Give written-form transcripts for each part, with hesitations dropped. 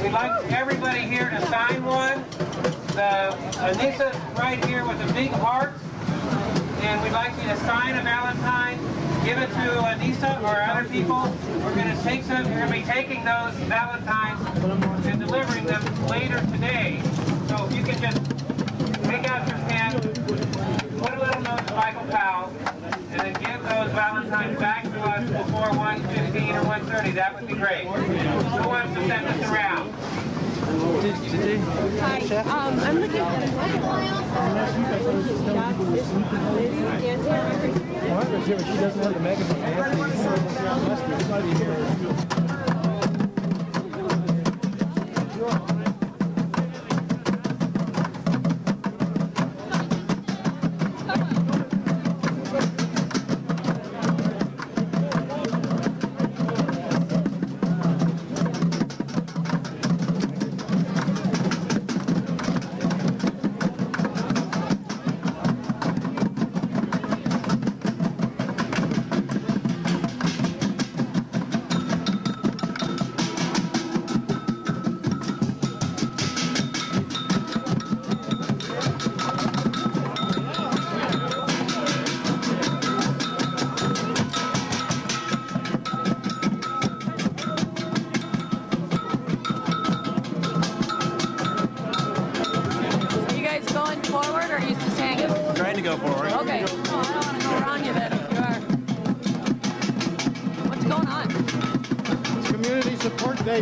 We'd like everybody here to sign one. Anissa's right here with a big heart. And we'd like you to sign a Valentine, give it to Anissa or other people. We're going to be taking those Valentines and delivering them later today. So if you can just take out your pen, put a little note to Michael Powell, and then give those Valentines back to us before 1:15 or 1:30. That would be great. Who wants to send this around? Hi, I'm looking at a she doesn't have the magazine.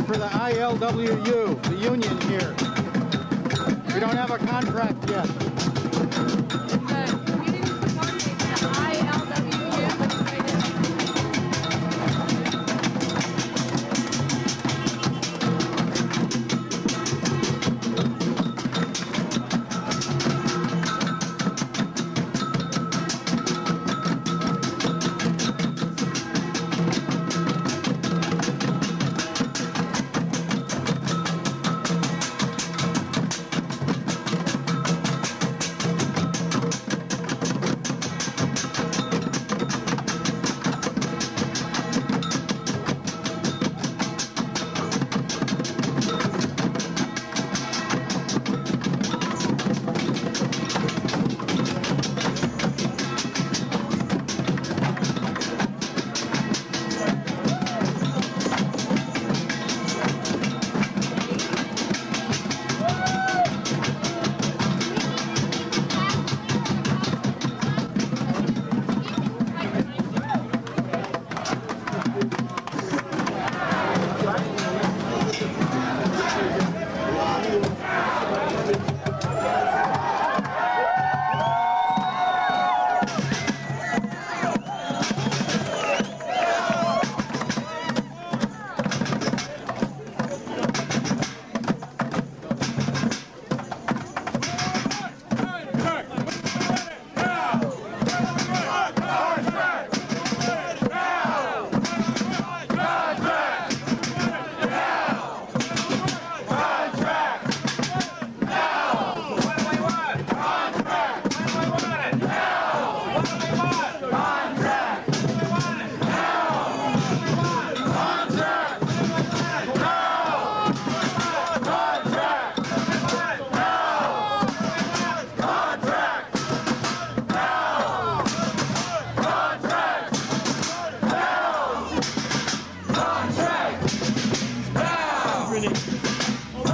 For the ILWU, the union here. We don't have a contract yet.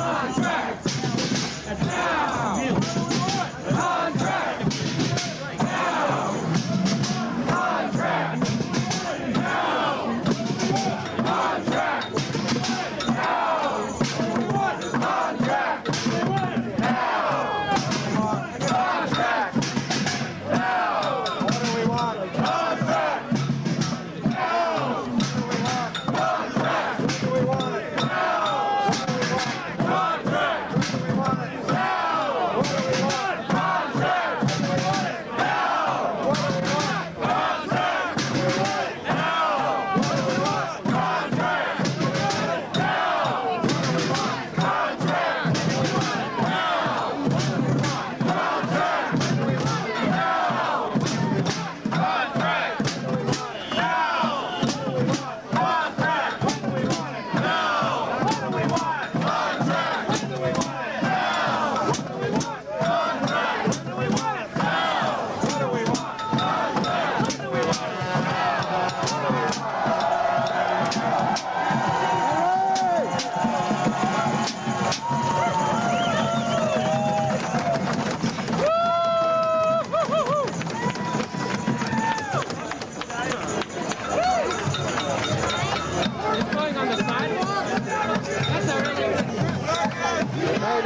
Contract!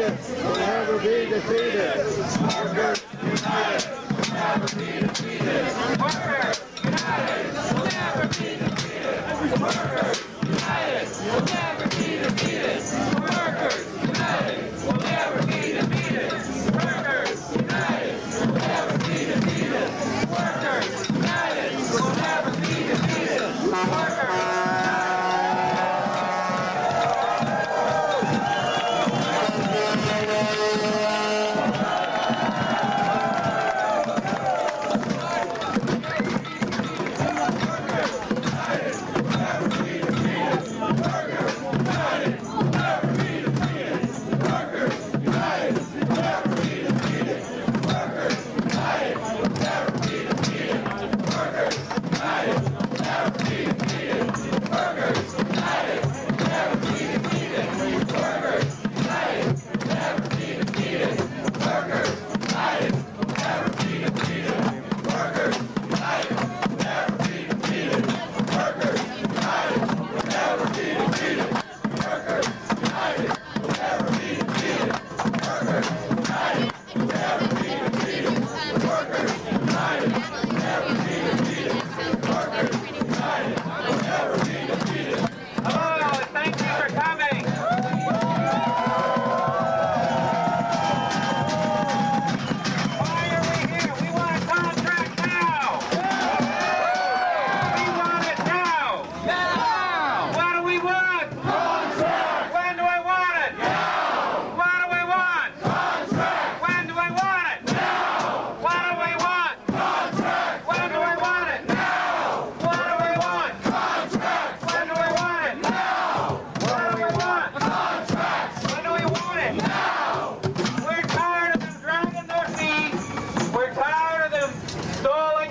united will never be defeated. Workers united will never be defeated. Workers united will never be defeated. Workers united will never be defeated. Workers united will never be defeated. Workers united will never be defeated. Workers united will never be defeated.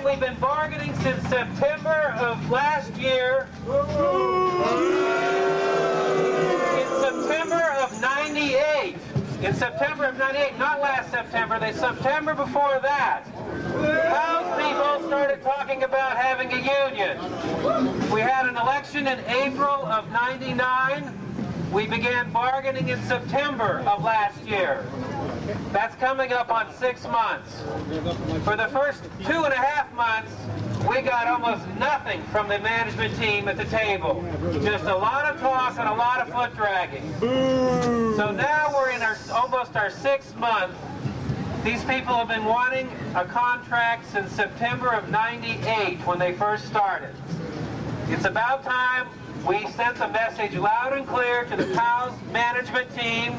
We've been bargaining since September of last year. In September of 98. In September of 98, not last September, the September before that. House people started talking about having a union. We had an election in April of 99. We began bargaining in September of last year. That's coming up on 6 months. For the first 2.5 months, we got almost nothing from the management team at the table. Just a lot of talk and a lot of foot dragging. So now we're in almost our 6th month. These people have been wanting a contract since September of 98 when they first started. It's about time we sent the message loud and clear to the PALS management team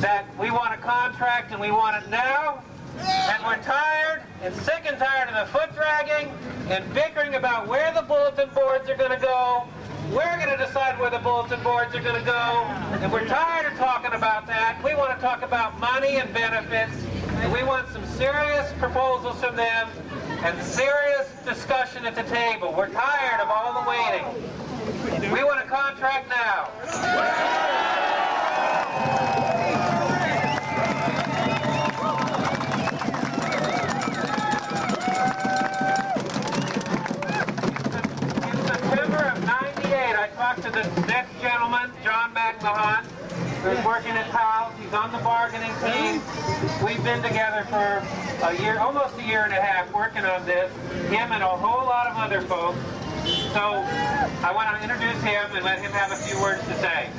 that we want a contract and we want it now. And we're tired and sick and tired of the foot dragging and bickering about where the bulletin boards are going to go. We're going to decide where the bulletin boards are going to go. And we're tired of talking about that. We want to talk about money and benefits. And we want some serious proposals from them and serious discussion at the table. We're tired of all the waiting. We want a contract now. In September of 98, I talked to this next gentleman, John McMahon, who's working at PALS. He's on the bargaining team. We've been together for a year, almost a year and a half, working on this. Him and a whole lot of other folks. So I want to introduce him and let him have a few words to say.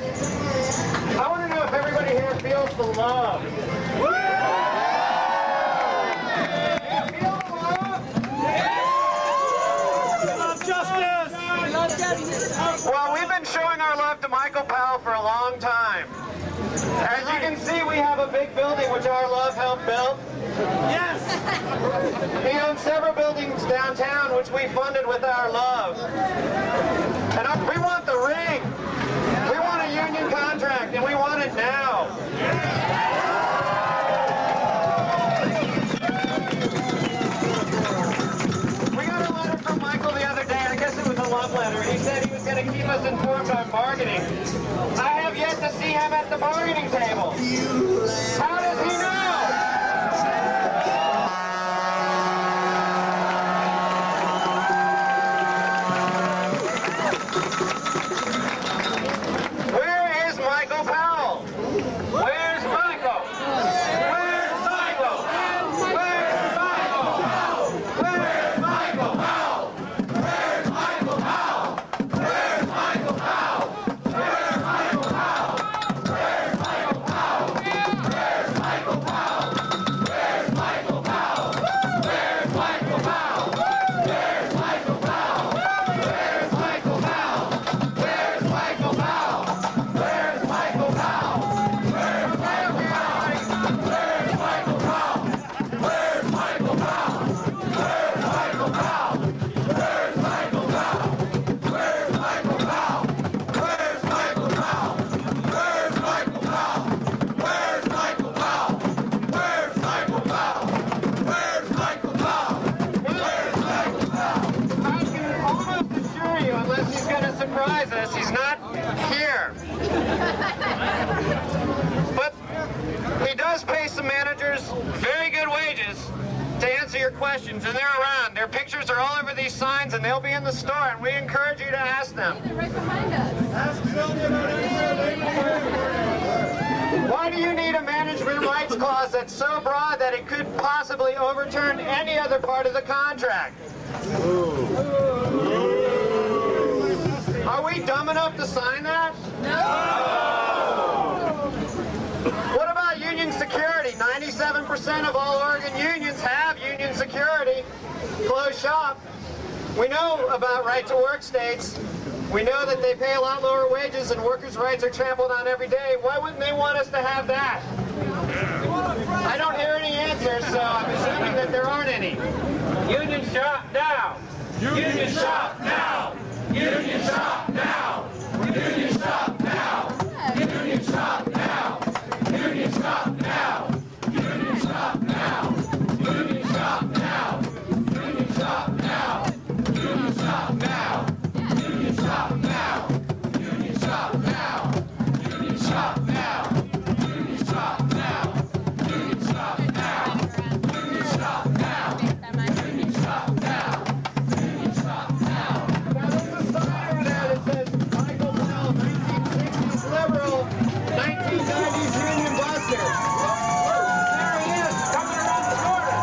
I want to know if everybody here feels the love. Do you feel the love? Love justice! Love justice! Well, we've been showing our love to Michael Powell for a long time. As you can see, we have a big building which our love helped build. Yes! He owns several buildings downtown which we funded with our love. And we want the ring. We want a union contract and we want it now. We got a letter from Michael the other day. I guess it was a love letter. He said he was going to keep us informed on bargaining. I have yet to see him at the bargaining table. How does he know? Where is Michael Powell? Where's Michael? questions, and they're around. Their pictures are all over these signs, and they'll be in the store, and we encourage you to ask them. They're right behind us. Why do you need a management rights clause that's so broad that it could possibly overturn any other part of the contract? Are we dumb enough to sign that? No! What about union security? 97% of all Oregon unions have union security. Closed shop. We know about right-to-work states. We know that they pay a lot lower wages and workers' rights are trampled on every day. Why wouldn't they want us to have that? I don't hear any answers, so I'm assuming that there aren't any. Union shop now! Union shop now! Union shop now! Union shop now! Union shop now! Union shop now! Union shop now! Union shop now! Union shop now! Union shop now! Union shop now! Union shop now! Union shop now! Union shop now! Union shop now! Union shop now! Union shop now! Union shop now! Now there's a sign over there that says Michael Powell, 1960s liberal, 1990s union buster. There he is, coming around the corner.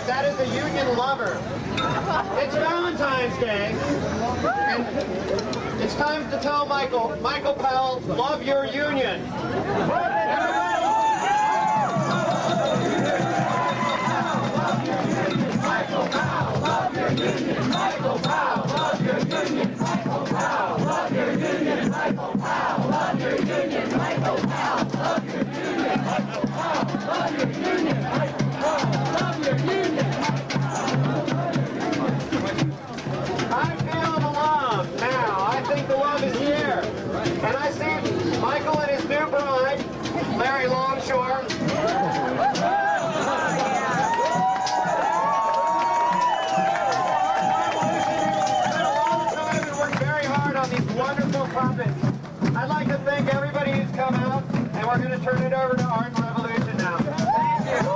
That is a union lover. It's Valentine's Day, and it's time to tell Michael Powell, love your union. Michael Powell, love your union. Michael Powell, love your union. Michael Powell, love your union. Michael Powell, love your union. Michael Powell, love your union. Michael Powell, love your union. Michael Powell, love your union. I feel the love now. I think the love is here. And I see Michael and his new bride, Larry Longshore. On these wonderful puppets. I'd like to thank everybody who's come out, and we're going to turn it over to Art and Revolution now. Thank you.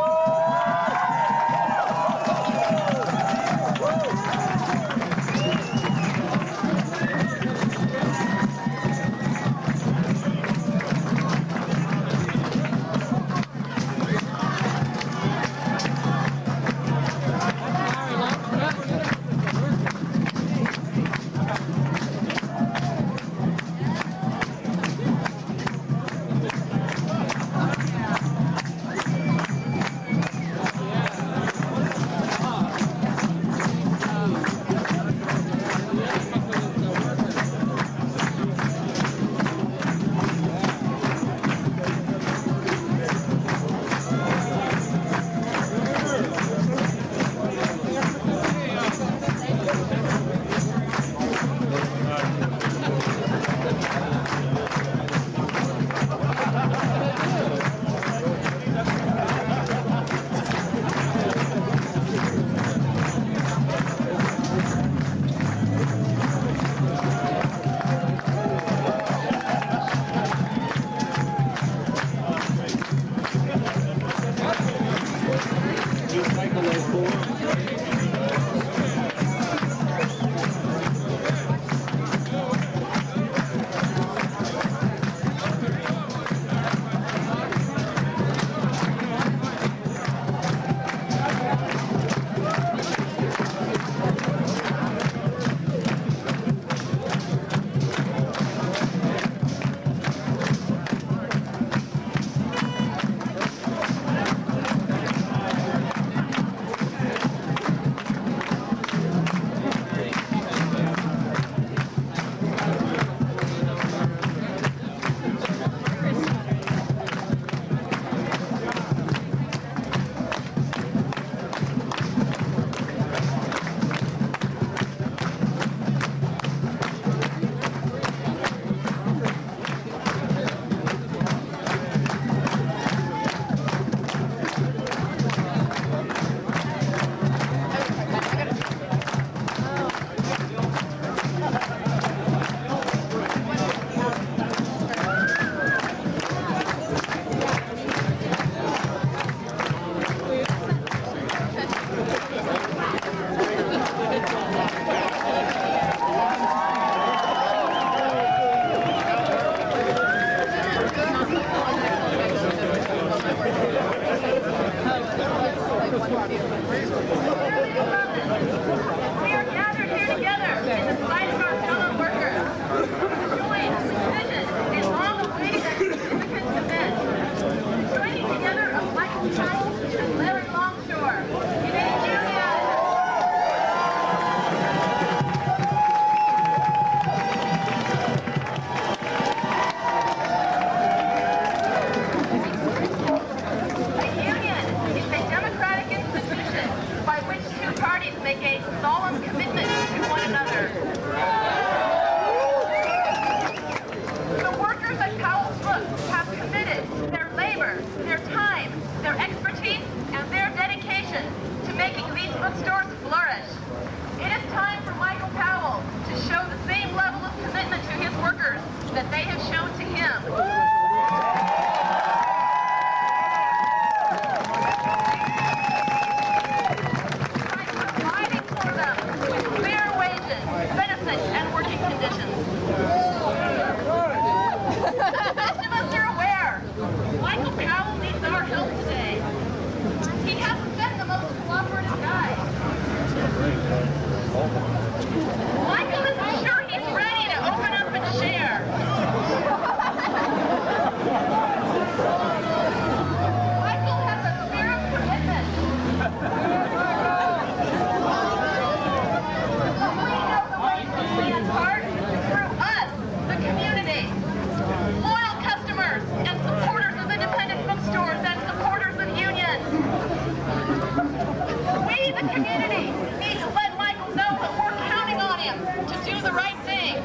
unions to do the right thing.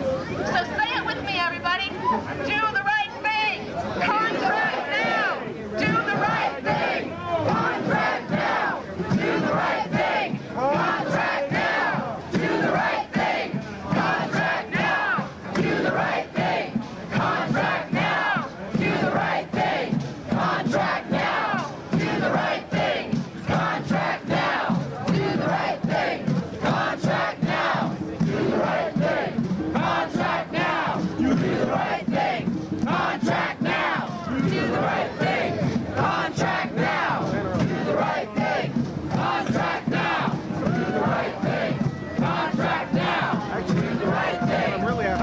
So say it with me, everybody. Do the right thing. Contract now. Do the right thing. Contract now. Do the right thing. Contract now. Do the right thing. Contract now. Do the right thing. Contract now. Do the right thing. Contract now. Do the right thing. Contract now. Do the right thing. Contract now. Do the right thing. Contract now. Do the right thing. Contract now. Do the right thing. Contract now. Do the right thing. Contract now. Do the right thing. Contract now. Do the right thing.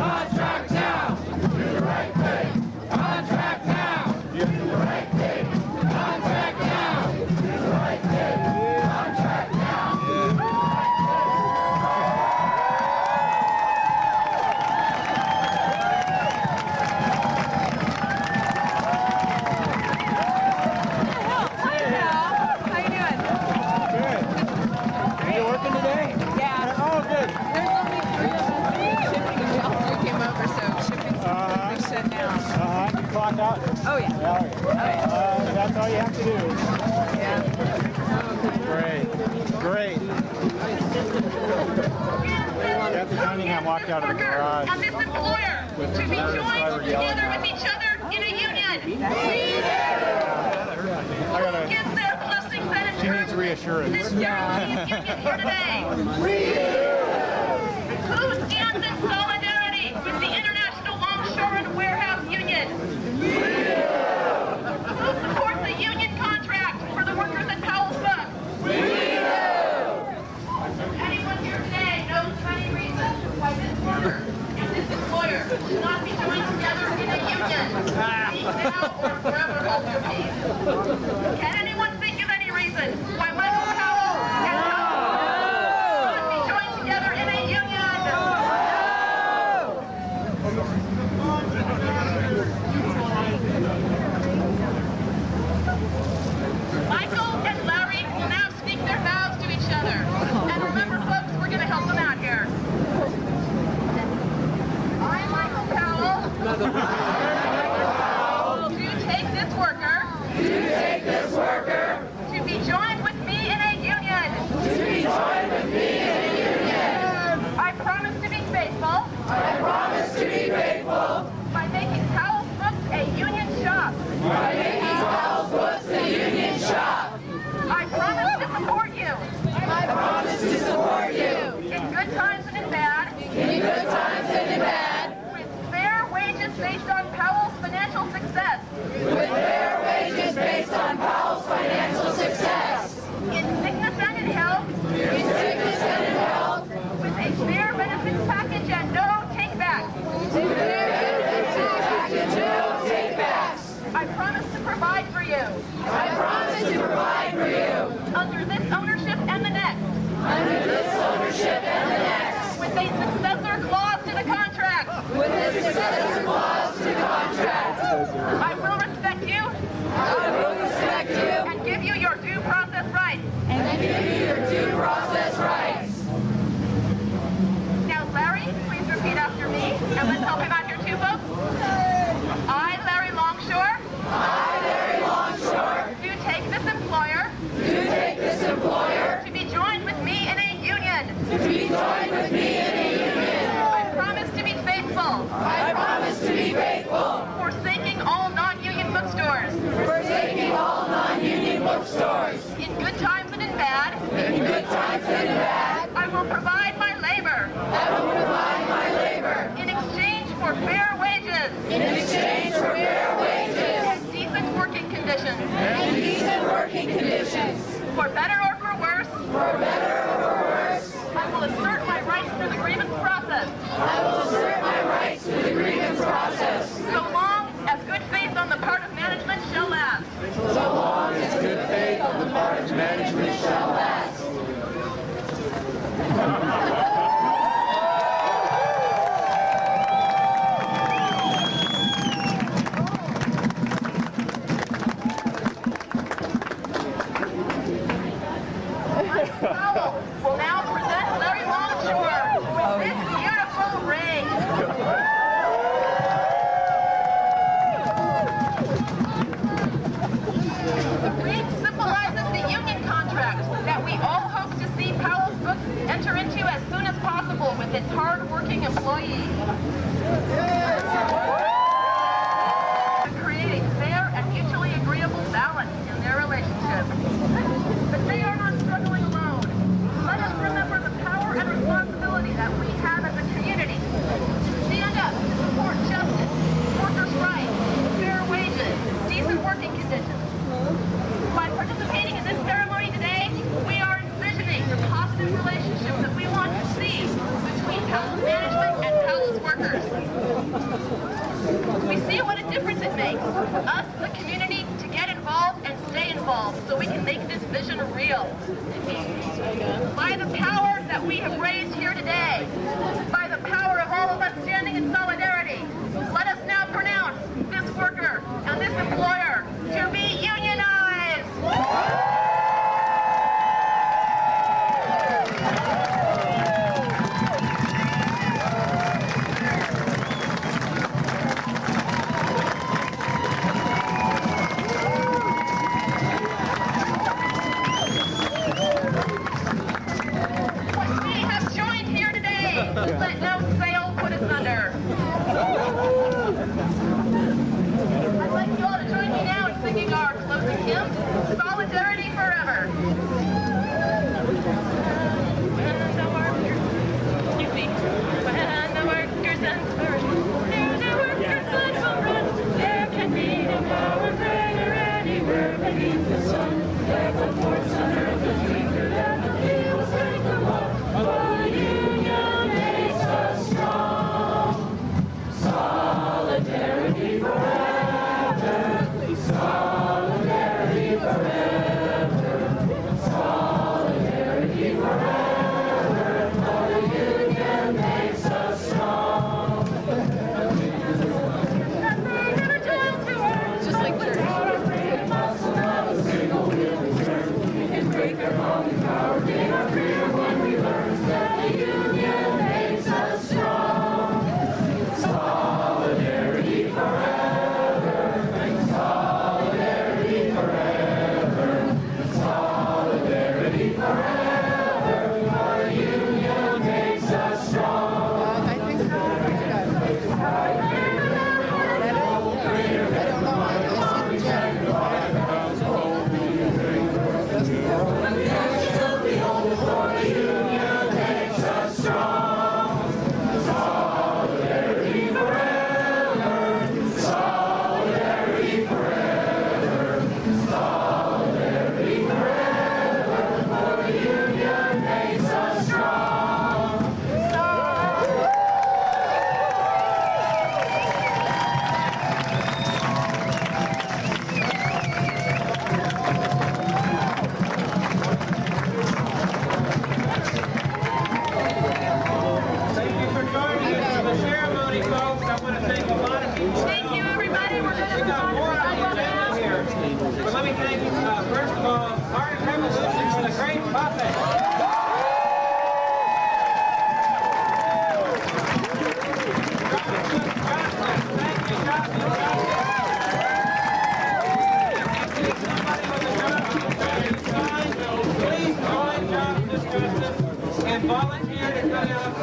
Contract now. Do the right thing. Contract now. Do the right thing. Contract now. Do the right thing. Contract now. How you doing? Good. Are you working today? Yeah. Oh, good. There's only 3 of us shipping, and we all 3 came over, so shipping's completely shut down. You clocked out? Oh, yeah. That's all you have to do. Yeah. Great. Kathy Cunningham walked out of the garage. And this employer to be joined together with each other in a union. I gotta, Give their blessings and she needs reassurance. this European Union here today. Who stands in solidarity with the International Longshore and Warehouse Union? Who supports the union contract for the workers at Powell's Book? Anyone here today knows of any reason why this worker and this employer should not be joined together in a union? Speak now or forever hold your peace. Can anyone think of any reason why Michael Powell and Powell should not be joined together in a union? Michael and Larry will now speak their vows to each other. And remember, folks, we're going to help them out here. I, Michael Powell, do take this worker to be joined with me in a union. I promise to be faithful. By making Powell's Books a union shop. I promise to support you. In good times and in bad. With fair wages based on Powell's financial success. In sickness and in health. With a fair benefits package and no take-backs. I promise to provide for you. Under this ownership and the next. With a successor clause to the contract. I will respect you. And give you your due process rights. Now, Larry, please repeat after me, and let's help him out here too, folks. I, Larry Longshore, do take this employer to be joined with me in a union. I promise to be faithful. Forsaking all non-union bookstores. In good times and in bad. I will provide my labor. In exchange for fair wages. And decent working conditions. For better or for worse. I will assert my rights through the grievance process. So long as good faith on the part of management shall last. its hard-working employees. Create a fair and mutually agreeable balance in their relationship. But they are not struggling alone. Let us remember the power and responsibility that we have as a community. Stand up to support justice, workers' rights, fair wages, decent working conditions. By participating in this ceremony today, we are envisioning the positive relationship that we want to see between Powell's management and Powell's workers. We see what a difference it makes for us, the community, to get involved and stay involved so we can make this vision real. By the power that we have raised here today, by the power of all of us standing in solidarity, let us now pronounce this worker and this employer to be unionized. We have joined here today. Let no sail put us under. I'd like you all to join me now in singing our closing hymn, Solidarity Forever. When the workers unfurl, there's a workers' blood will run. There can be no power greater anywhere beneath the sun. There's a force on earth that's weaker than the feeble strength of war. The union makes us strong. Solidarity forever. Solidarity forever. Solidarity forever. For the union makes us strong. Nothing ever turns to earth. Just like church. We can break our own power, gain our freedom when we learn that the union makes us strong. Solidarity forever. Solidarity forever. Solidarity forever. Our union makes us strong. I think so. Thank you for joining us for the ceremony, folks. I want to thank a lot of people. Thank you, everybody. We're going to We move got on more to on the agenda here. But let me thank you, first of all, Art Revolution for the great puppet. Thank you, Jocelyn. Please join Justice Justice and volunteer to come out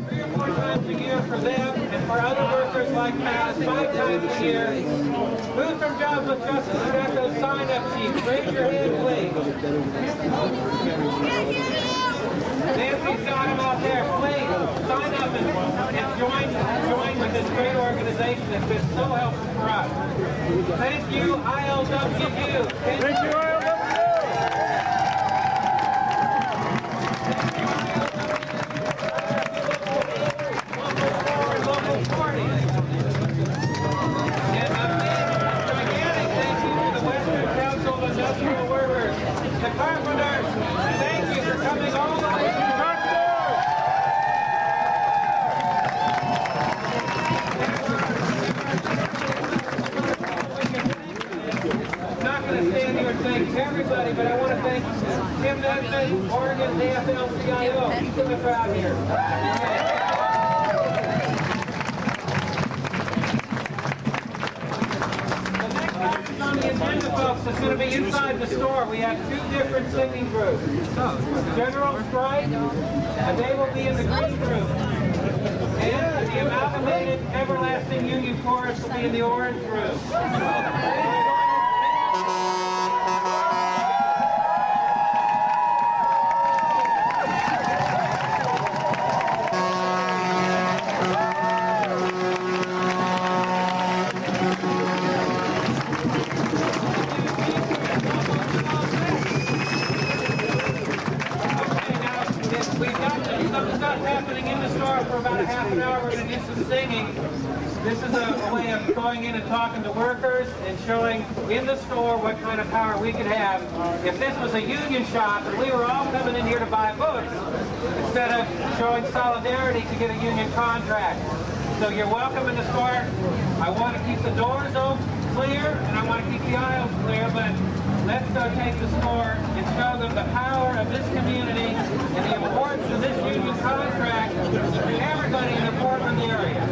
3 or 4 times a year for them and for other workers like that, 5 times a year. Who's from Jobs with Justice has got those sign-up sheets? Raise your hand, please. Nancy's got them out there. Please sign up and join with this great organization that's been so helpful for us. Thank you, ILWU. Thank you, ILWU. Industrial workers, the carpenters, thank you for coming all the way to I'm not going to stand here and thank everybody, but I want to thank Tim Nesbitt, Oregon AFL-CIO. He's in the crowd here. On the agenda, folks, it's going to be inside the store. We have 2 different singing groups. General Strike, and they will be in the green room. chorus will be in the orange room. For about a half an hour, we're going to do some singing. This is a way of going in and talking to workers and showing in the store what kind of power we could have if this was a union shop and we were all coming in here to buy books instead of showing solidarity to get a union contract. So you're welcome in the store. I want to keep the doors clear and I want to keep the aisles clear, but let's go take the store and show them the power of this community and the importance of this union contract to everybody in the Portland area.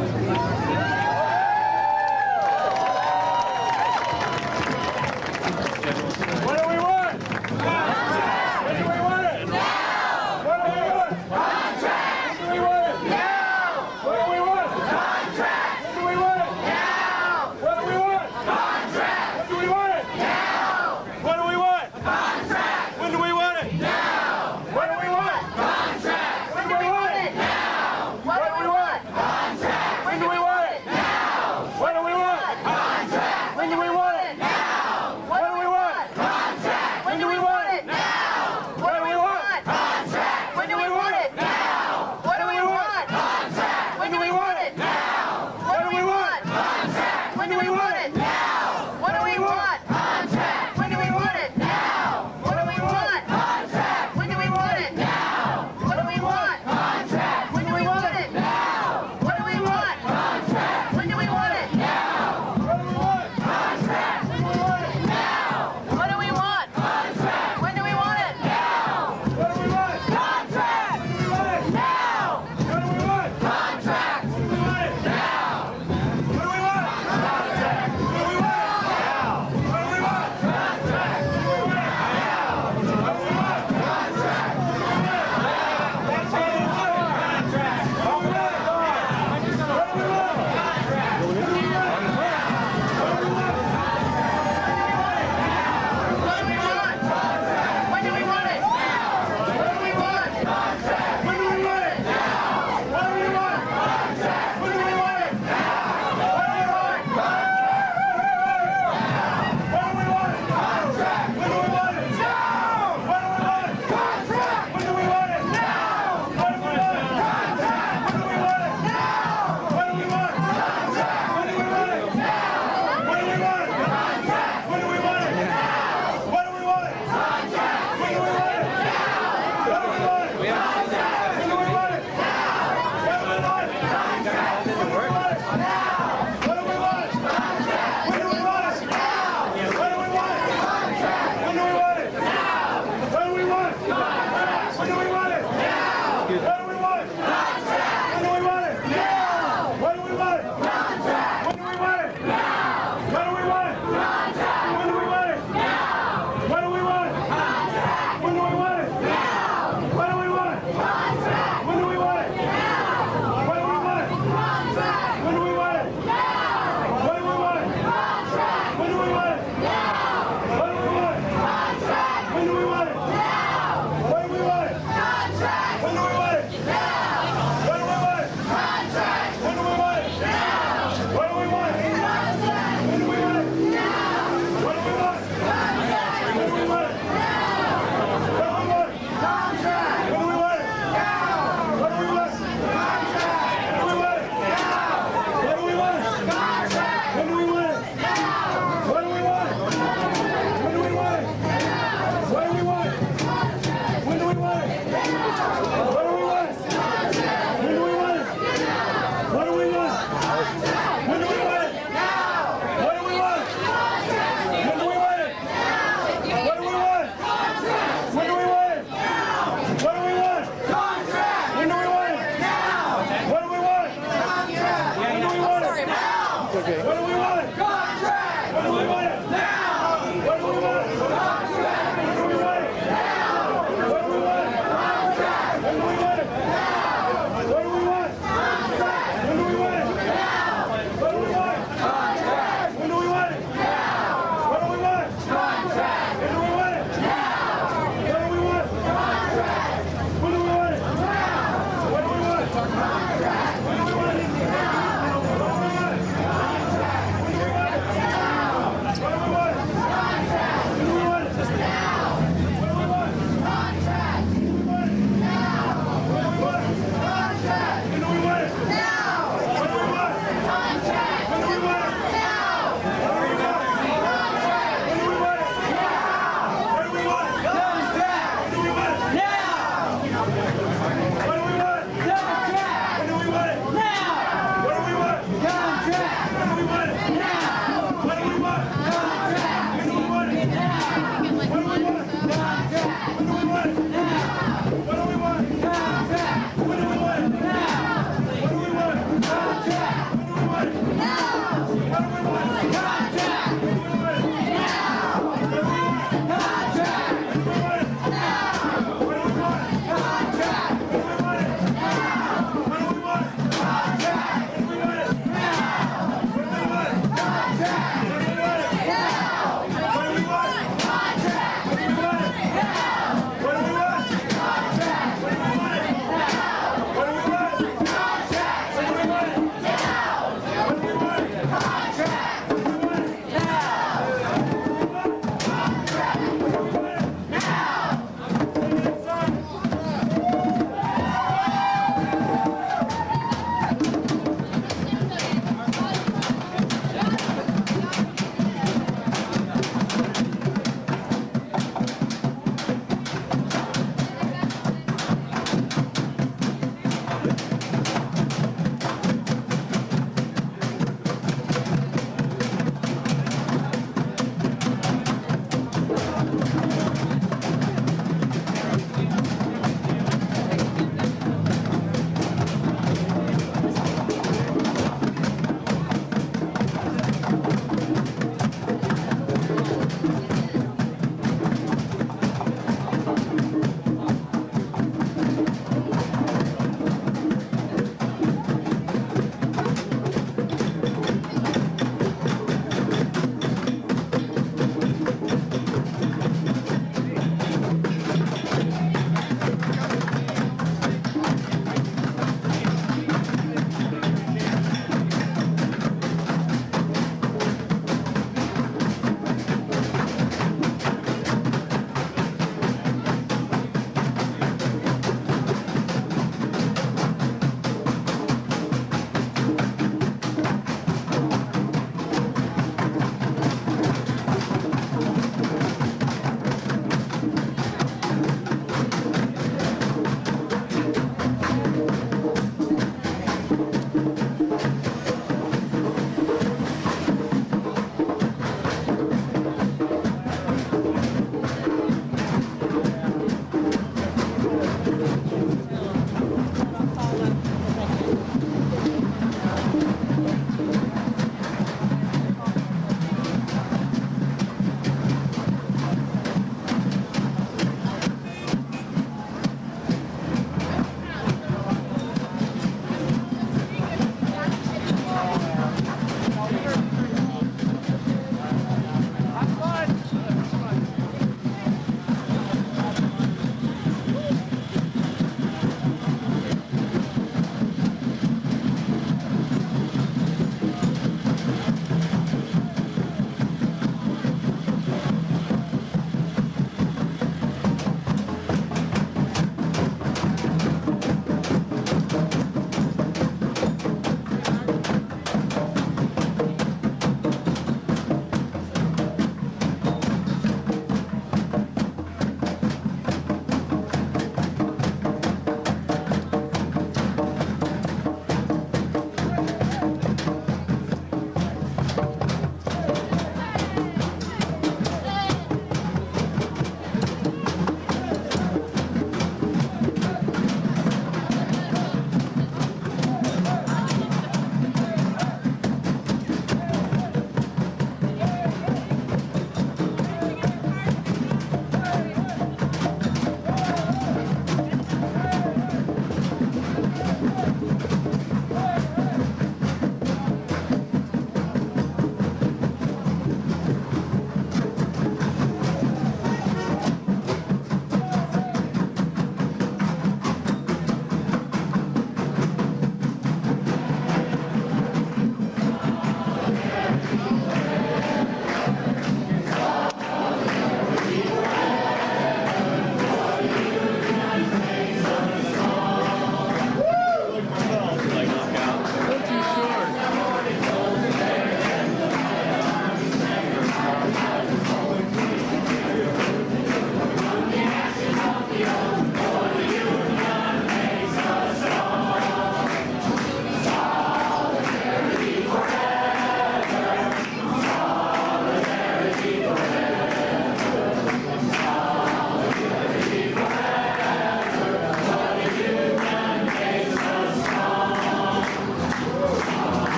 What do we want? When do we want it? Now! What do we want? Contract! When do we want it? Now! What do we want? Contract! When do we want it? Now! What do we want? Contract! When do we want it? Now! What do we want? Contract! When do we want it? Now! What do we want? Contract! When do we want it? Now!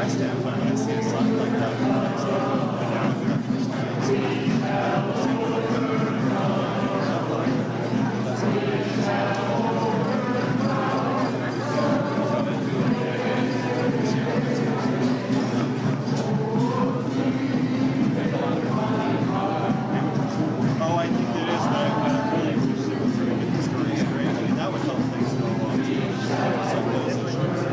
impressed at when I see a song like that. Oh, I think it is that really wish they would sort of get the story straight. I mean, that would help things go along too. Some of those issues.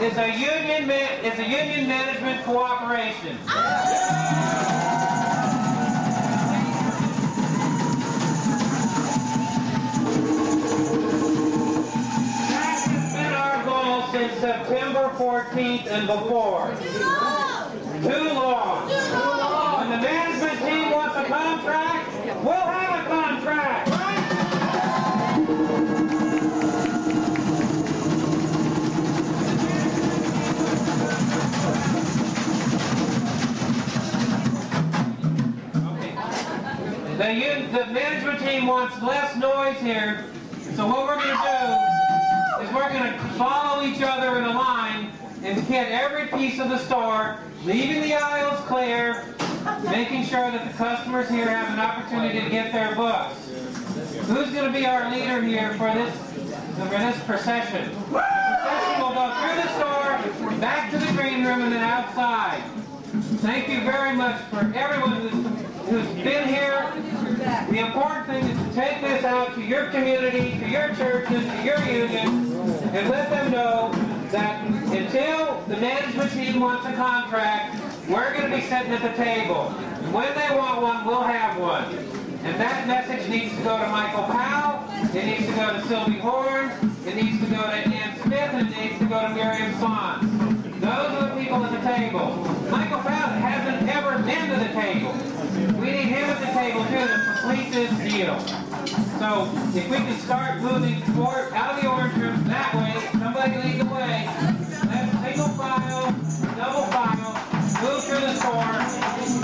is a union management cooperation. That has been our goal since September 14th and before. Too long. When the management team wants a contract, we'll have a contract, right? The management team wants less noise here, so what we're going to do is we're going to follow each other in a line and hit every piece of the store, leaving the aisles clear, making sure that the customers here have an opportunity to get their books. Who's going to be our leader here for this procession? The procession will go through the store, back to the green room, and then outside. Thank you very much for everyone who's been here. The important thing is to take this out to your community, to your churches, to your unions, and let them know that until the management team wants a contract, we're going to be sitting at the table. And when they want one, we'll have one. And that message needs to go to Michael Powell, it needs to go to Sylvie Horn, it needs to go to Ann Smith, and it needs to go to Miriam Sons. Those are the people at the table. Michael Powell hasn't ever been to the table. We need him at the table too to complete this deal. So if we can start moving forward out of the orange room that way, somebody lead the way. Let's single file, double file, move through the store.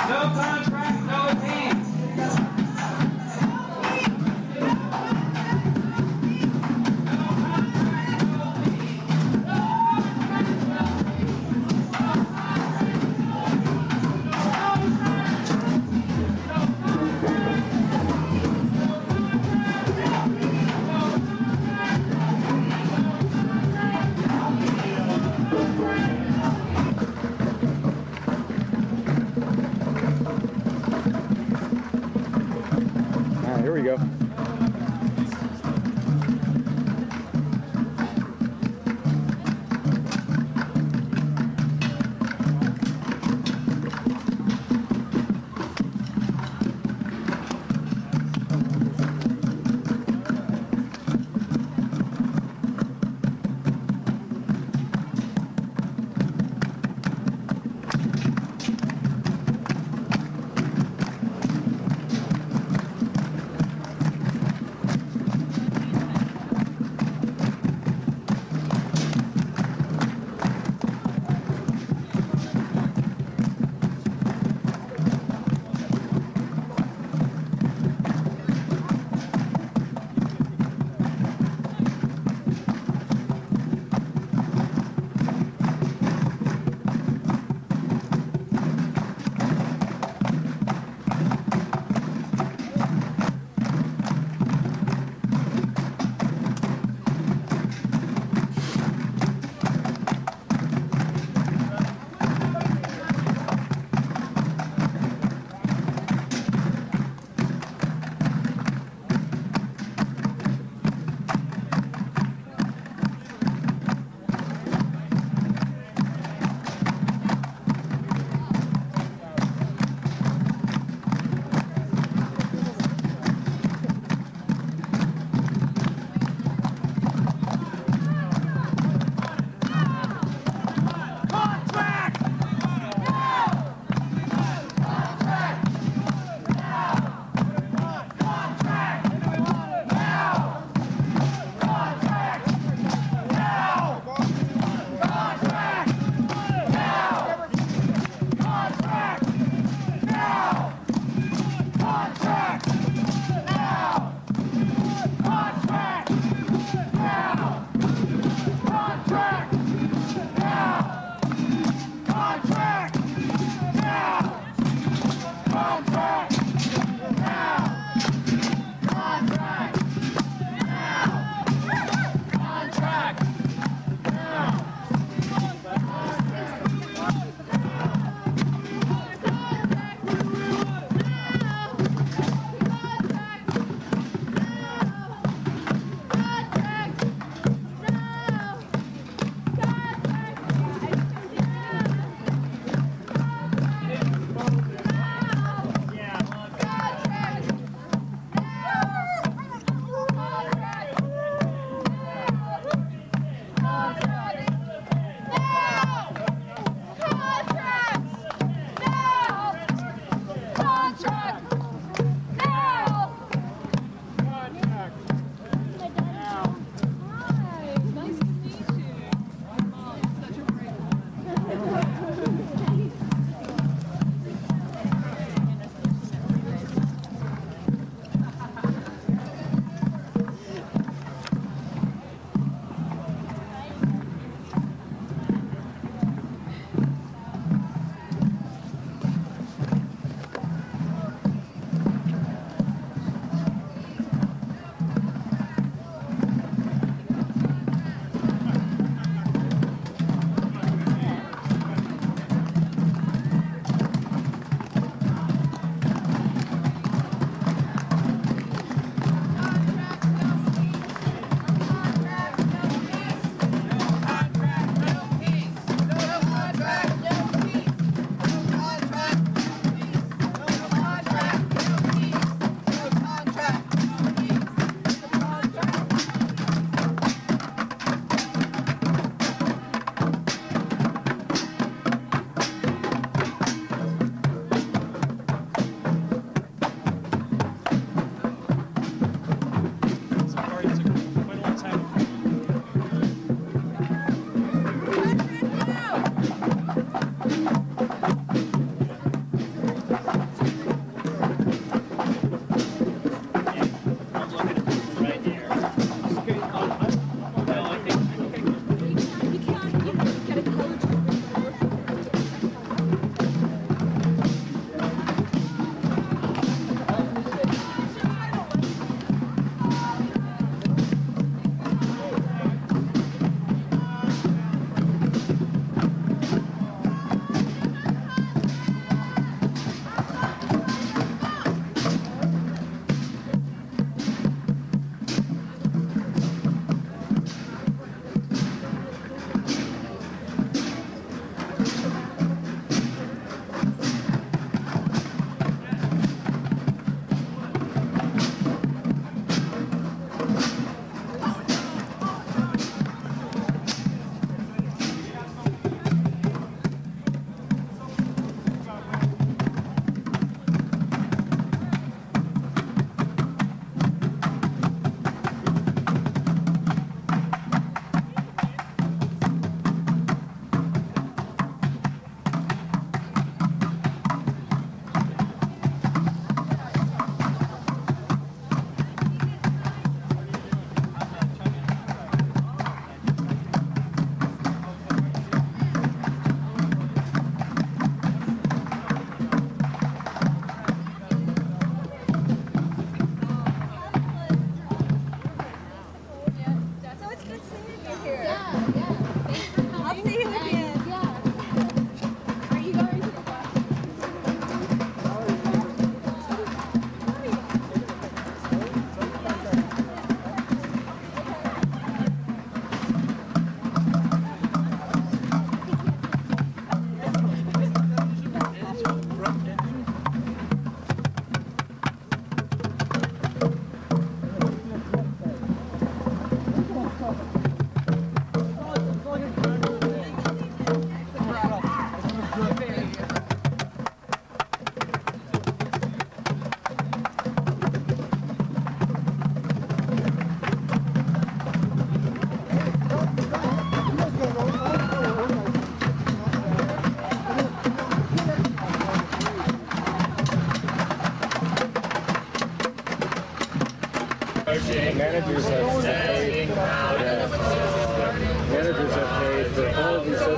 No contract, no team.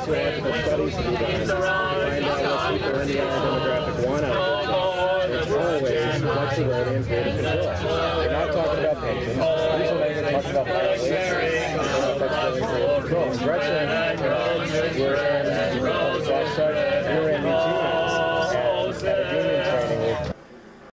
sociological studies to be done to find out what people in the demographic want out of it. It's always flexibility and creative control. We're not talking about pensions. Recently, we're talking about flexibility and creative control. And Gretchen, we're